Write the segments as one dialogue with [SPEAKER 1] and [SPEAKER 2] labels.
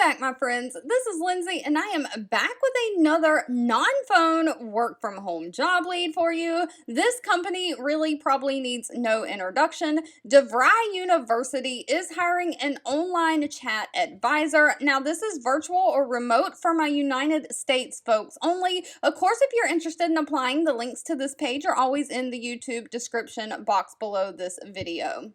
[SPEAKER 1] back, my friends. This is Lindsay, and I am back with another non-phone work from home job lead for you. This company really probably needs no introduction. Devry University is hiring an online chat advisor. Now, this is virtual or remote for my United States folks only. Of course, if you're interested in applying, the links to this page are always in the YouTube description box below this video.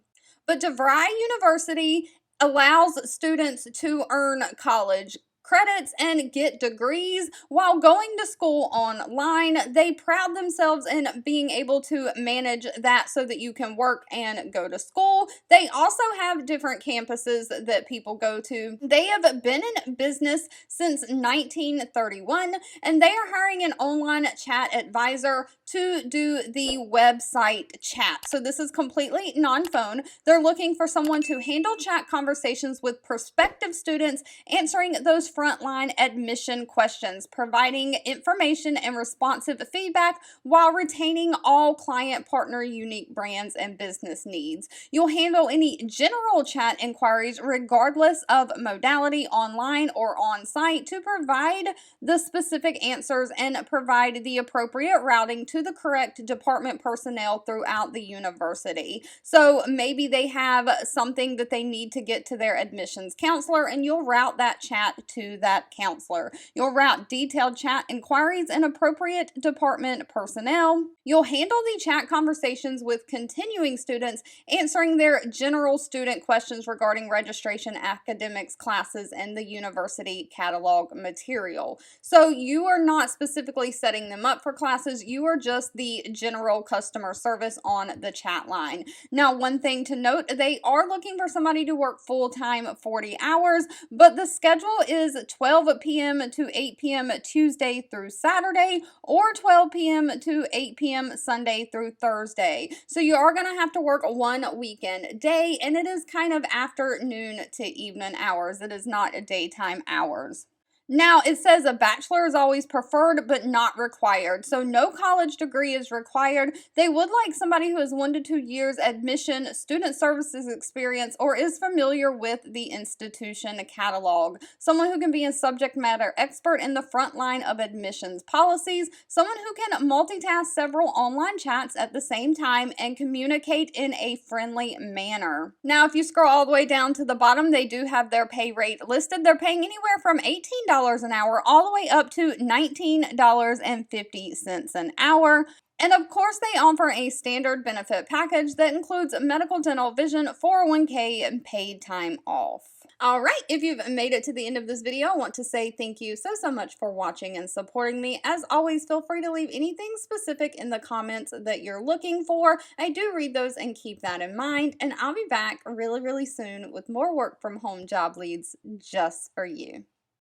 [SPEAKER 1] But Devry University allows students to earn college credits and get degrees while going to school online. They pride themselves in being able to manage that so that you can work and go to school. They also have different campuses that people go to. They have been in business since 1931, and they are hiring an online chat advisor to do the website chat. So this is completely non-phone. They're looking for someone to handle chat conversations with prospective students, answering those frontline admission questions, providing information and responsive feedback while retaining all client partner unique brands and business needs. You'll handle any general chat inquiries regardless of modality, online or on site, to provide the specific answers and provide the appropriate routing to the correct department personnel throughout the university. So maybe they have something that they need to get to their admissions counselor, and you'll route that chat to that counselor. You'll route detailed chat inquiries and appropriate department personnel. You'll handle the chat conversations with continuing students, answering their general student questions regarding registration, academics, classes, and the university catalog material. So you are not specifically setting them up for classes, you are just the general customer service on the chat line. Now, one thing to note, they are looking for somebody to work full-time 40 hours, but the schedule is 12 p.m. to 8 p.m. Tuesday through Saturday, or 12 p.m. to 8 p.m. Sunday through Thursday. So you are going to have to work one weekend day, and it is kind of afternoon to evening hours. It is not daytime hours. Now, it says a bachelor is always preferred but not required. So no college degree is required. They would like somebody who has 1 to 2 years admission, student services experience, or is familiar with the institution catalog. Someone who can be a subject matter expert in the front line of admissions policies. Someone who can multitask several online chats at the same time and communicate in a friendly manner. Now, if you scroll all the way down to the bottom, they do have their pay rate listed. They're paying anywhere from $18 an hour all the way up to $19.50 an hour. And of course, they offer a standard benefit package that includes medical, dental, vision, 401k, and paid time off. All right, if you've made it to the end of this video, I want to say thank you so much for watching and supporting me. As always, feel free to leave anything specific in the comments that you're looking for. I do read those and keep that in mind, and I'll be back really soon with more work from home job leads just for you.